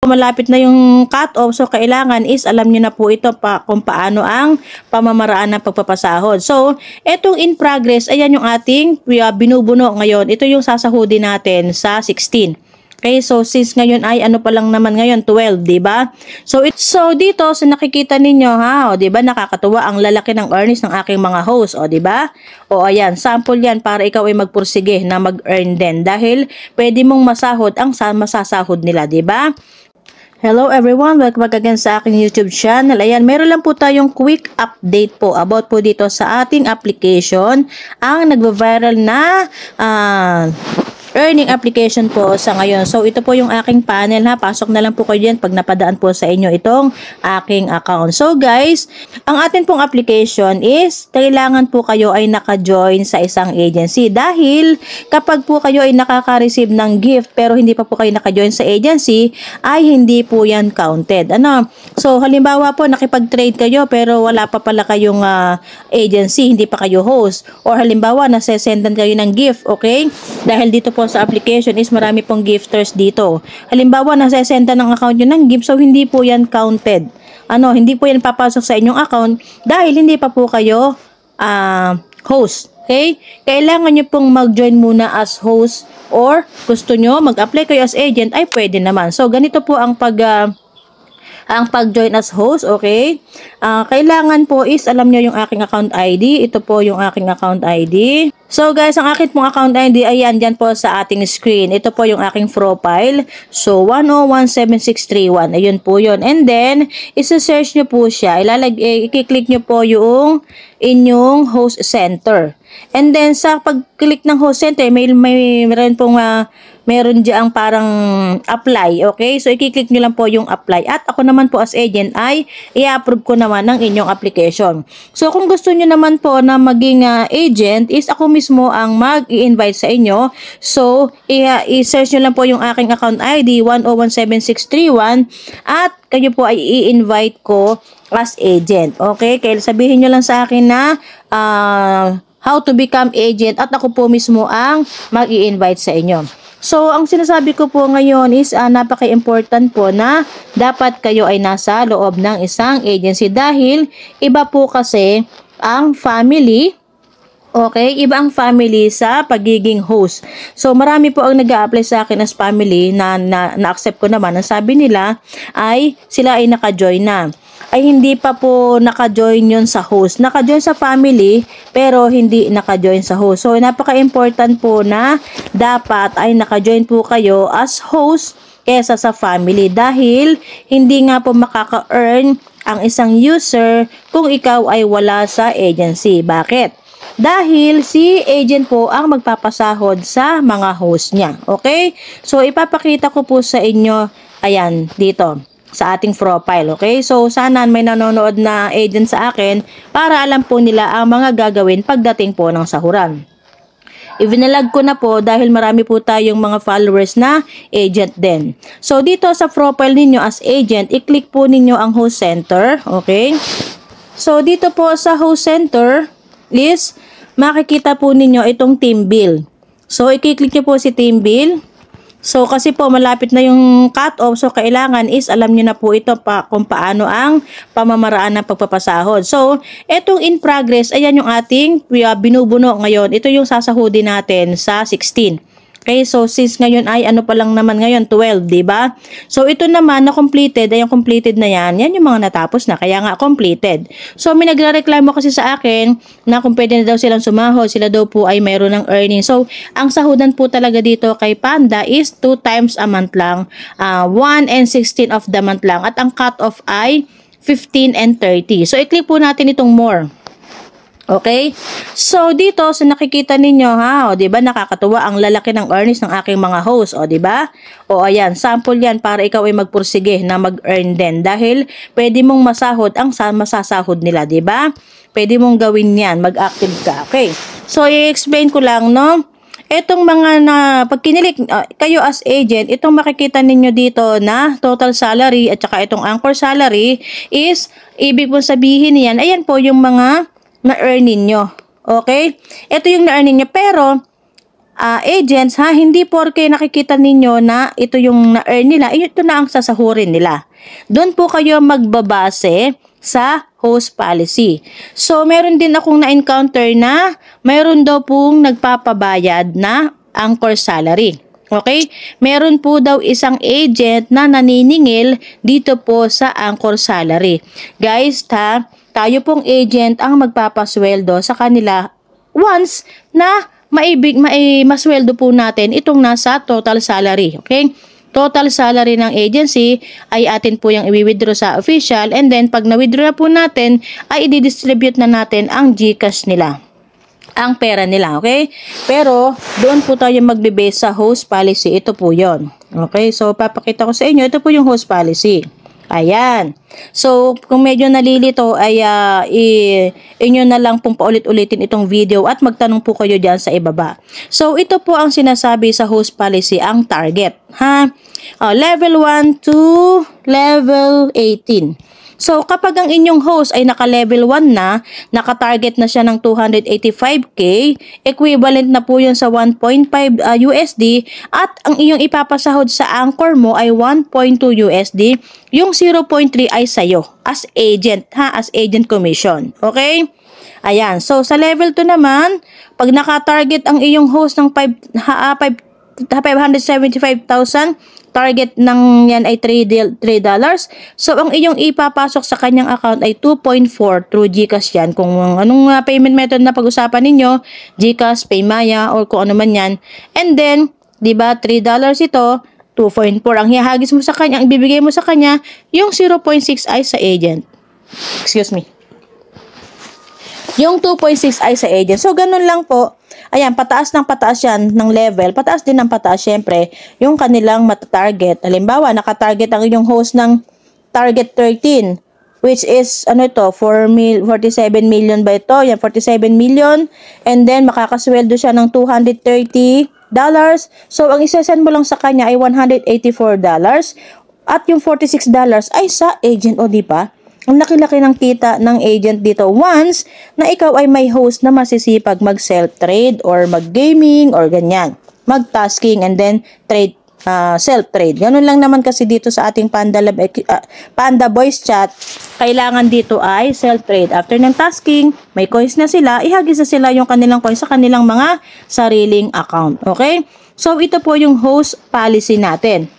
malapit na yung cut-off, so kailangan is alam nyo na po ito kung paano ang pamamaraan ng pagpapasahod. So, etong in progress, ayan yung ating binubuno ngayon. Ito yung sasahudin natin sa 16. Okay, so since ngayon ay ano pa lang naman ngayon, 12, di ba? So dito sa nakikita ninyo ha, o di ba nakakatuwa ang lalaki ng earnings ng aking mga host, o di ba? O ayan, sample yan para ikaw ay magpursige na mag-earn din dahil pwede mong masahod ang masasahod nila, di ba? Hello everyone, welcome back again sa aking YouTube channel. Ayan, meron lang po tayong quick update po about po dito sa ating application, ang nagva-viral na earning application po sa ngayon. So, ito po yung aking panel ha. Pasok na lang po kayo dyan pag napadaan po sa inyo itong aking account. So, guys, ang atin pong application is kailangan po kayo ay naka-join sa isang agency. Dahil kapag po kayo ay nakaka-receive ng gift pero hindi pa po kayo naka-join sa agency, ay hindi po yan counted. Ano? So, halimbawa po, nakipag-trade kayo pero wala pa pala kayong agency, hindi pa kayo host. Or halimbawa, nasesendan kayo ng gift, okay? Dahil dito po sa application is marami pong gifters dito. Halimbawa, nasesenda ng account nyo ng gift, so hindi po yan counted. Ano, hindi po yan papasok sa inyong account dahil hindi pa po kayo host. Okay? Kailangan nyo pong mag-join muna as host or gusto nyo mag-apply kayo as agent, ay pwede naman. So, ganito po ang pag-join as host, okay? Kailangan po is, alam nyo yung aking account ID. Ito po yung aking account ID. So guys, ang akin pong account ID, ayan, dyan po sa ating screen. Ito po yung aking profile. So, 1017631. Ayun po yun. And then, isa-search nyo po siya. I-click nyo po yung inyong host center. And then, sa pag-click ng host center, meron diyang parang apply, okay? So, i-click nyo lang po yung apply. At ako naman po as agent ay i-approve ko naman ng inyong application. So, kung gusto nyo naman po na maging agent, is ako mismo ang mag-i-invite sa inyo. So, i-search nyo lang po yung aking account ID, 1017631, at kayo po ay i-invite ko as agent, okay? Kaya sabihin nyo lang sa akin na how to become agent at ako po mismo ang mag-i-invite sa inyo. So, ang sinasabi ko po ngayon is napaka-important po na dapat kayo ay nasa loob ng isang agency dahil iba po kasi ang family, okay? Iba ang family sa pagiging host. So, marami po ang nag-a-apply sa akin as family na-accept ko naman. Ang sabi nila ay sila ay naka-join na. Ay hindi pa po naka-join yun sa host. Naka-join sa family, pero hindi naka-join sa host. So, napaka-important po na dapat ay naka-join po kayo as host kesa sa family. Dahil, hindi nga po makaka-earn ang isang user kung ikaw ay wala sa agency. Bakit? Dahil si agent po ang magpapasahod sa mga host niya. Okay? So, ipapakita ko po sa inyo, ayan, dito sa ating profile, okay? So, sana may nanonood na agent sa akin para alam po nila ang mga gagawin pagdating po ng sahuran. Ivinalag ko na po dahil marami po tayong mga followers na agent din. So, dito sa profile ninyo as agent, i-click po ninyo ang host center, okay? So, dito po sa host center is makikita po ninyo itong team bill. So, i-click nyo po si team bill. So, kasi po malapit na yung cut-off, so kailangan is alam nyo na po ito kung paano ang pamamaraan ng pagpapasahod. So, etong in progress, ayan yung ating binubuno ngayon. Ito yung sasahudin natin sa 16. Okay, so since ngayon ay ano pa lang naman ngayon, 12, di ba? So, ito naman na completed, ay yung completed na yan yung mga natapos na, kaya nga completed. So, may nagrereklamo kasi sa akin na kung pwede na daw silang sumahod, sila daw po ay mayroon ng earning. So, ang sahudan po talaga dito kay Panda is 2 times a month lang, 1 and 16 of the month lang, at ang cut-off ay 15 and 30. So, i-click po natin itong more. Okay? So, dito, sa nakikita ninyo, ha, o, diba, nakakatuwa ang lalaki ng earnings ng aking mga host, o, diba? O, ayan, sample yan para ikaw ay magpursige na mag-earn din. Dahil, pwede mong masahod ang masasahod nila, diba? Pwede mong gawin yan, mag-active ka, okay? So, i-explain ko lang, no? Etong mga pag kinilik kayo as agent, itong makikita ninyo dito na total salary at saka itong anchor salary is, ibig po sabihin yan, ayan po yung mga na-earn ninyo. Okay? Ito yung na-earn ninyo. Pero, agents, ha, hindi porke nakikita ninyo na ito yung na-earn nila, ito na ang sasahurin nila. Doon po kayo magbabase sa host policy. So, meron din akong na-encounter na meron daw pong nagpapabayad na anchor salary. Okay? Meron po daw isang agent na naniningil dito po sa anchor salary. Guys, tayo pong agent ang magpapasweldo sa kanila once na masweldo po natin itong nasa total salary. Okay? Total salary ng agency ay atin po yung i-withdraw sa official, and then pag na-withdraw na po natin ay i-distribute na natin ang GCash nila, ang pera nila. Okay? Pero doon po tayo magbe-base sa host policy. Ito po yon. Okay? So papakita ko sa inyo, ito po yung host policy. Ayan. So, kung medyo nalilito ay inyo na lang pong paulit-ulitin itong video at magtanong po kayo dyan sa ibaba. So, ito po ang sinasabi sa host policy, ang target. Ha? Level 1 to level 18. So, kapag ang inyong host ay naka-level 1 na, naka-target na siya ng 285k, equivalent na po yun sa 1.5 USD, at ang iyong ipapasahod sa anchor mo ay 1.2 USD, yung 0.3 ay sa'yo, as agent, ha, as agent commission. Okay? Ayan. So, sa level 2 naman, pag naka-target ang iyong host ng 575,000, target ng yan ay $3. So, ang iyong ipapasok sa kanyang account ay 2.4 through GCash yan. Kung anong payment method na pag-usapan ninyo, GCash, Paymaya, or kung ano man yan. And then, di ba, $3 ito, 2.4. Ang hihagis mo sa kanya, ang ibibigay mo sa kanya, yung 0.6 ay sa agent. Excuse me. Yung 2.6 ay sa agent. So, ganun lang po. Ayan, pataas ng pataas yan ng level. Pataas din ng pataas, syempre, yung kanilang matatarget. Halimbawa, nakatarget ang inyong host ng target 13, which is, ano ito, 47 million ba ito? Yan, 47 million. And then, makakasweldo siya ng $230. So, ang isasend mo lang sa kanya ay $184. At yung $46 ay sa agent, o di ba? Ang laki-laki ng kita ng agent dito once na ikaw ay may host na masisipag mag-self-trade or mag-gaming or ganyan. Mag-tasking and then trade, self-trade. Ganun lang naman kasi dito sa ating Panda Voice Chat. Kailangan dito ay self-trade. After ng tasking, may coins na sila, ihagis na sila yung kanilang coins sa kanilang mga sariling account. Okay? So, ito po yung host policy natin.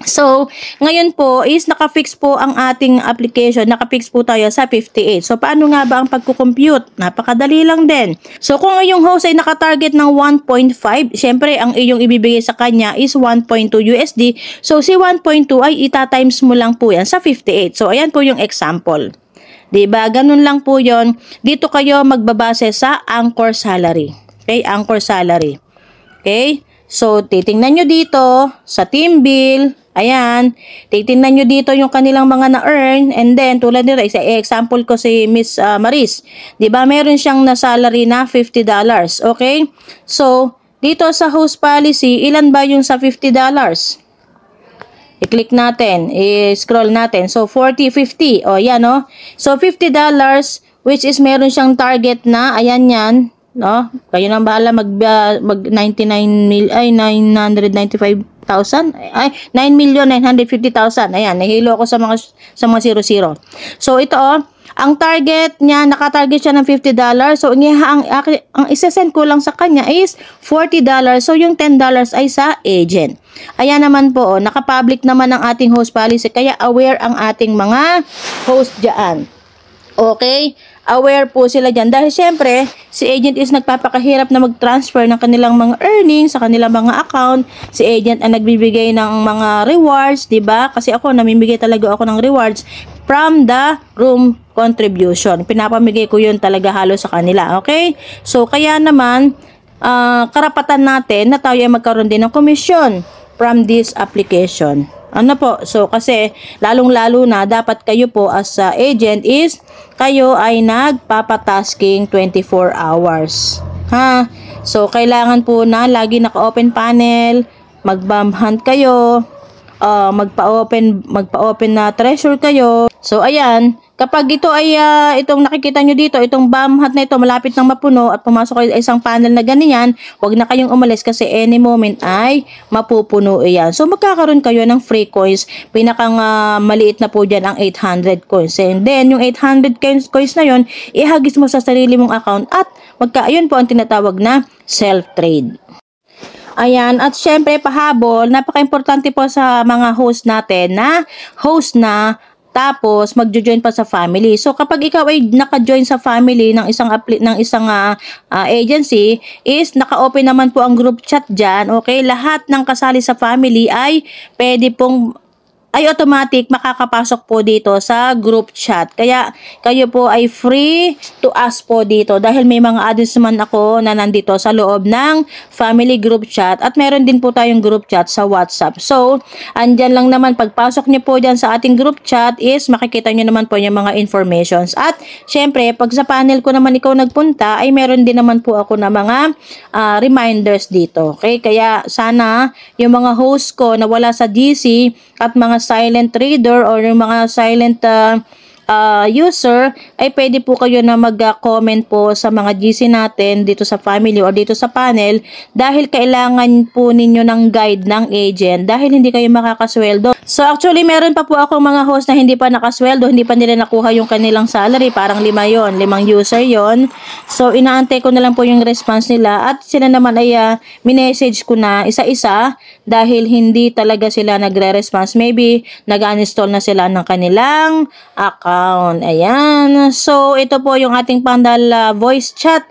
So, ngayon po is nakafix po ang ating application. Nakafix po tayo sa 58. So, paano nga ba ang pagkukompute? Napakadali lang din. So, kung ang iyong host ay nakatarget ng 1.5, syempre, ang iyong ibibigay sa kanya is 1.2 USD. So, si 1.2 ay itatimes mo lang po yan sa 58. So, ayan po yung example. Diba? Ganun lang po yon. Dito kayo magbabase sa anchor salary. Okay? Anchor salary. Okay? So, titingnan nyo dito sa team bill. Ayan, titingnan nyo dito yung kanilang mga na-earn, and then tulad nito, example ko si Miss Maris, diba meron siyang na-salary na $50, okay? So, dito sa host policy, ilan ba yung sa $50? I-click natin, i-scroll natin, so 40, 50, o yan o, so $50, which is meron siyang target na, ayan yan, no? Kayo nang bahala mag 995,000 ay 9,950,000. Ayan, nahilo ako sa mga 00. So ito ang target niya, naka-target siya ng $50. So ang isa-send ko lang sa kanya is $40. So yung $10 ay sa agent. Ayan naman po, naka-public naman ang ating host policy, kaya aware ang ating mga host diyan. Okay? Aware po sila dyan. Dahil syempre, si agent is nagpapakahirap na mag-transfer ng kanilang mga earnings sa kanilang mga account. Si agent ang nagbibigay ng mga rewards, diba? Kasi ako, namimigay talaga ako ng rewards from the room contribution. Pinapamigay ko yun talaga halos sa kanila. Okay? So, kaya naman, karapatan natin na tayo ay magkaroon din ng commission from this application. Ano po? So, kasi lalong-lalo na dapat kayo po as agent is kayo ay nagpapatasking 24 hours. Ha? So, kailangan po na lagi naka-open panel, mag-bump hunt kayo, magpa-open na treasure kayo. So ayan, kapag ito ay itong nakikita nyo dito, itong bomb hat na ito malapit nang mapuno at pumasok kayo sa isang panel na ganyan, huwag na kayong umalis kasi any moment ay mapupuno yan. So magkakaroon kayo ng free coins. Pinakang maliit na po dyan ang 800 coins. And then yung 800 coins na yon, ihagis mo sa sarili mong account at ayun po ang tinatawag na self-trade. Ayan, at syempre pahabol, napaka-importante po sa mga host natin na tapos magjo-join pa sa family. So kapag ikaw ay naka-join sa family ng isang agency, is naka-open naman po ang group chat diyan. Okay, lahat ng kasali sa family ay automatic makakapasok po dito sa group chat. Kaya kayo po ay free to ask po dito dahil may mga admins naman ako na nandito sa loob ng family group chat at meron din po tayong group chat sa WhatsApp. So, andyan lang naman pagpasok niyo po dyan sa ating group chat is makikita niyo naman po yung mga informations. At syempre, pag sa panel ko naman ikaw nagpunta ay meron din naman po ako na mga reminders dito. Okay? Kaya sana yung mga host ko na wala sa GC at mga silent reader or yung mga silent user ay pwede po kayo na mag-comment po sa mga GC natin dito sa family or dito sa panel dahil kailangan po ninyo ng guide ng agent dahil hindi kayo makakasweldo. So actually meron pa po akong mga host na hindi pa nakasweldo, hindi pa nila nakuha yung kanilang salary, parang 5 user yon. So inaantay ko na lang po yung response nila at sila naman ay minessage ko na isa-isa dahil hindi talaga sila nagre-response. Maybe nag-uninstall na sila ng kanilang account. Ayan. So, ito po yung ating pandal voice chat.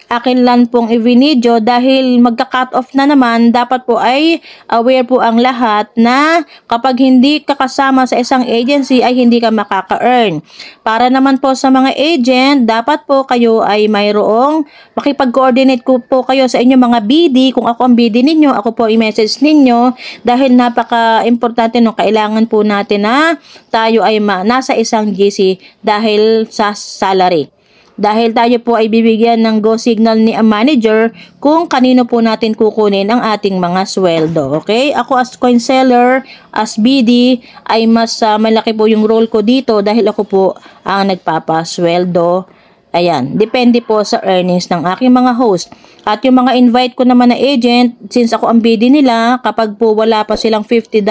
Akin lang pong i-video dahil magka-cut off na naman, dapat po ay aware po ang lahat na kapag hindi ka kasama sa isang agency ay hindi ka makaka-earn. Para naman po sa mga agent, dapat po kayo ay mayroong makipag-coordinate po kayo sa inyong mga BD. Kung ako ang BD ninyo, ako po i-message ninyo dahil napaka-importante nung kailangan po natin na tayo ay nasa isang GC dahil sa salary. Dahil tayo po ay bibigyan ng go signal ni manager kung kanino po natin kukunin ang ating mga sweldo. Okay? Ako as coin seller, as BD, ay mas malaki po yung role ko dito dahil ako po ang nagpapasweldo. Ayan, depende po sa earnings ng aking mga host. At yung mga invite ko naman na agent, since ako ang BD nila, kapag po wala pa silang $50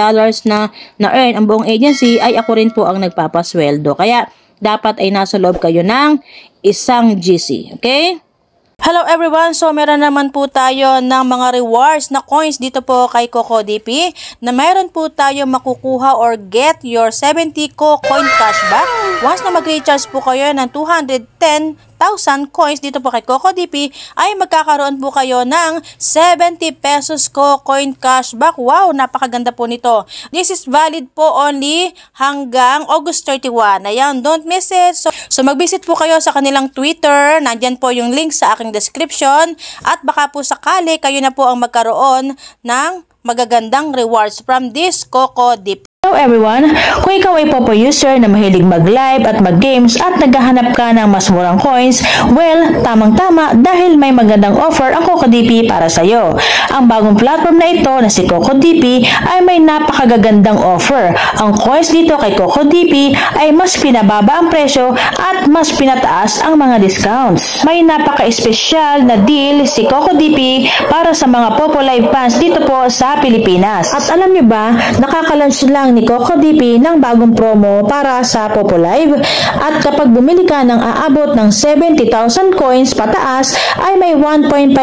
na earn ang buong agency, ay ako rin po ang nagpapasweldo. Kaya, dapat ay nasa loob kayo ng isang GC. Okay? Hello everyone! So, meron naman po tayo ng mga rewards na coins dito po kay CocoDP na meron po tayo makukuha or get your 70 coin cashback. Once na mag-recharge po kayo ng 210,000 coins dito po kay CocoDP ay magkakaroon po kayo ng 70 pesos coin cashback. Wow! Napakaganda po nito. This is valid po only hanggang August 31. Ayan, don't miss it. So mag-visit po kayo sa kanilang Twitter. Nandyan po yung link sa aking description at baka po sakali kayo na po ang magkaroon ng magagandang rewards from this CocoDP. Hello everyone! Kung ikaw ay Popo user na mahilig mag-live at mag-games at naghahanap ka ng mas murang coins, well, tamang-tama dahil may magandang offer ang CocoDP para sa iyo. Ang bagong platform na ito na si CocoDP ay may napakagagandang offer. Ang coins dito kay CocoDP ay mas pinababa ang presyo at mas pinataas ang mga discounts. May napaka-espesyal na deal si CocoDP para sa mga Popo Live fans dito po sa Pilipinas. At alam nyo ba, nakaka-launch lang ni CocoDP ng bagong promo para sa Popo Live at kapag bumili ka ng aabot ng 70,000 coins pataas ay may 1.5%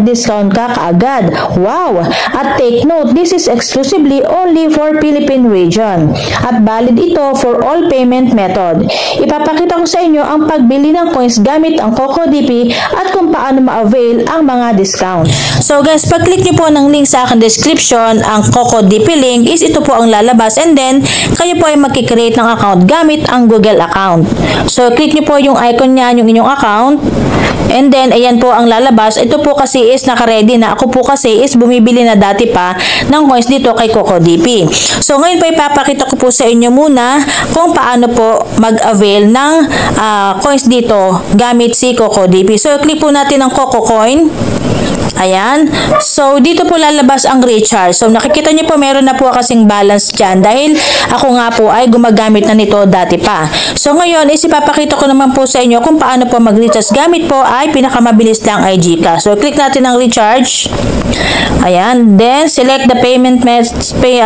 discount ka kaagad. Wow! At take note, this is exclusively only for Philippine region at valid ito for all payment method. Ipapakita ko sa inyo ang pagbili ng coins gamit ang CocoDP at kung paano ma-avail ang mga discount. So guys, pag-click nyo po ng link sa aking description, ang CocoDP link is ito po ang lalabas and then kayo po ay magkikreate ng account gamit ang Google account. So click nyo po yung icon niya, yung inyong account and then ayan po ang lalabas. Ito po kasi is naka-ready na. Ako po kasi is bumibili na dati pa ng coins dito kay CocoDP. So ngayon po ipapakita ko po sa inyo muna kung paano po mag-avail ng coins dito gamit si CocoDP. So click po natin ang CocoCoin. Ayan. So, dito po lalabas ang recharge. So, nakikita niyo po meron na po kasing balance dyan dahil ako nga po ay gumagamit na nito dati pa. So, ngayon is ipapakita ko naman po sa inyo kung paano po mag-recharge. Gamit po ay pinakamabilis lang ay GCash. So, click natin ang recharge. Ayan. Then, select the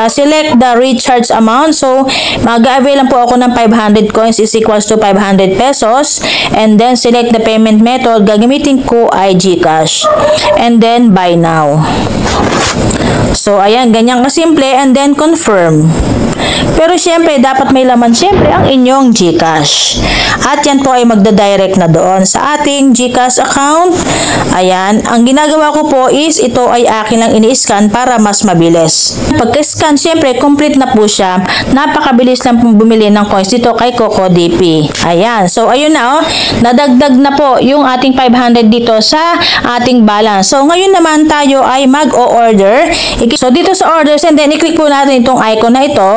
select the recharge amount. So, mag-avail lang po ako ng 500 coins is equals to 500 pesos. And then, select the payment method. Gagamitin ko ay GCash. And then, buy now. So, ayan, ganyan kasimple. And then, confirm. Pero, syempre, dapat may laman, syempre, ang inyong GCash. At yan po ay magda-direct na doon sa ating GCash account. Ayan. Ang ginagawa ko po is, ito ay akin lang ini-scan para mas mabilis. Pagka-scan, syempre, complete na po siya. Napakabilis lang pong bumili ng coins dito kay CocoDP. Ayan. So, ayun na, oh. Nadagdag na po yung ating 500 dito sa ating balance. So, ngayon naman tayo ay mag-o-order. So, dito sa orders, and then, i-click po natin itong icon na ito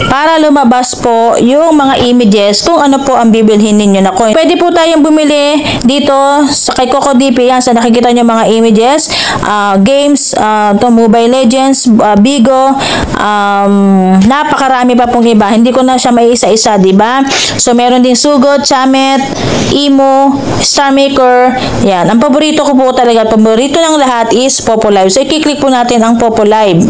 para lumabas po yung mga images kung ano po ang bibilhin ninyo na coin. Pwede po tayong bumili dito sa kay CocoDP. Yan, sa nakikita nyo mga images, games, Mobile Legends, Bigo, napakarami pa pong iba. Hindi ko na siya may isa-isa, diba? So, meron din Sugod, Chamet, Imo, Star Maker. Yan. Ang paborito ko po talaga, paborito ng lahat is Popo Live. So, i-click po natin ang Popo Live.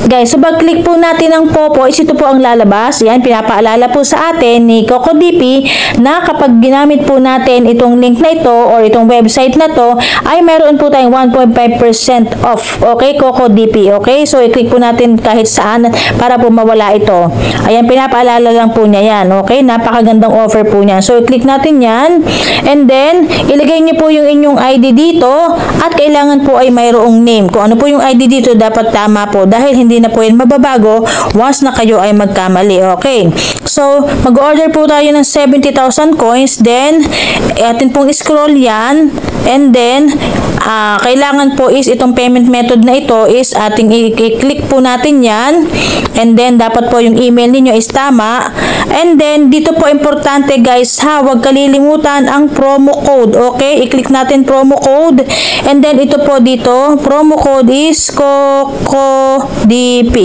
Guys, so pag-click po natin ng Popo, is ito po ang lalabas. Yan, pinapaalala po sa atin ni CocoDP na kapag ginamit po natin itong link na ito or itong website na to, ay meron po tayong 1.5% off. Okay, CocoDP. Okay, so i-click po natin kahit saan para po mawala ito. Ayan, pinapaalala lang po niya yan. Okay, napakagandang offer po niya. So, i-click natin yan. And then, ilagay niyo po yung inyong ID dito at kailangan po ay mayroong name. Kung ano po yung ID dito, dapat tama po dahil hindi na po yan mababago once na kayo ay magkamali. Okay. So, mag-order po tayo ng 70,000 coins. Then, atin pong scroll yan. And then, kailangan po is itong payment method na ito is ating i-click po natin yan. And then, dapat po yung email ninyo is tama. And then, dito po importante guys ha, huwag kalilimutan ang promo code. Okay, i-click natin promo code. And then, ito po dito, promo code is CocoDP.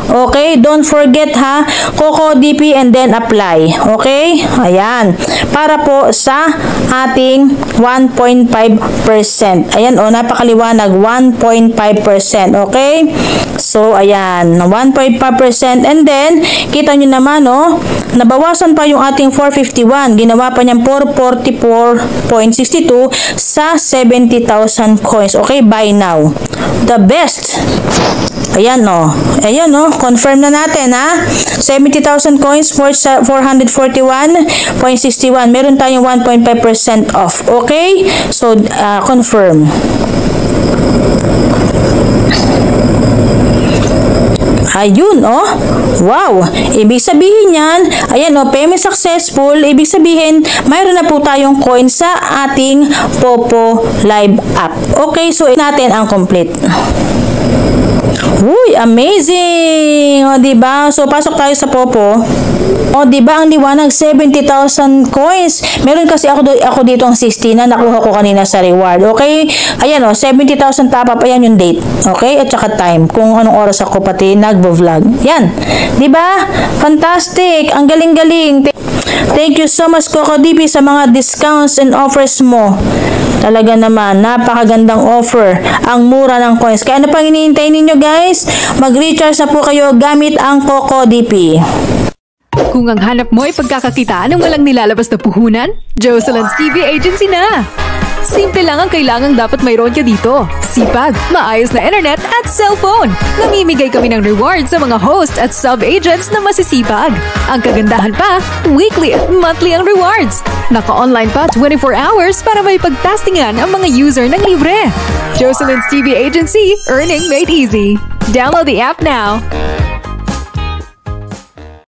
Okay, don't forget ha, CocoDP and then apply. Okay, ayan. Para po sa ating 1.5%. Ayan o, napakaliwanag, 1.5%. Okay, so ayan, 1.5%. And then, kita nyo naman o, nabawasan pa yung ating 451. Ginawa pa niyang 444.62 sa 70,000 coins. Okay, buy now. The best. Ayan o. Ayan o. Confirm na natin ha. 70,000 coins for 441.61. Meron tayong 1.5% off. Okay? So, confirm. Ayun, oh. Wow. Ibig sabihin yan, ayan, oh, payment successful. Ibig sabihin, mayroon na po tayong coin sa ating Popo Live app. Okay, so natin ang complete. Uy, amazing! O, diba? So, pasok tayo sa Popo. O, diba? Ang liwanag, 70,000 coins. Meron kasi ako dito ang 60 na nakuha ko kanina sa reward. Okay? Ayan, o, 70,000 top up. Ayan yung date. Okay? At saka time. Kung anong oras ako pati nagbo-vlog. Yan. Diba? Fantastic! Ang galing-galing. Thank you so much, CocoDP, sa mga discounts and offers mo. Talaga naman, napakagandang offer. Ang mura ng coins. Kaya ano pang hinihintay ninyo guys? Mag-recharge na po kayo gamit ang CocoDP. Kung ang hanap mo ay pagkakakitaan ng walang nilalabas na puhunan, Jocelyn's TV Agency na! Simple lang ang kailangang dapat mayroon ka dito. Sipag, maayos na internet at cellphone. Namimigay kami ng rewards sa mga host at sub-agents na masisipag. Ang kagandahan pa, weekly at monthly ang rewards. Naka-online pa 24 hours para may pagtastingan ang mga user ng libre. Jocelyn's TV Agency, earning made easy. Download the app now.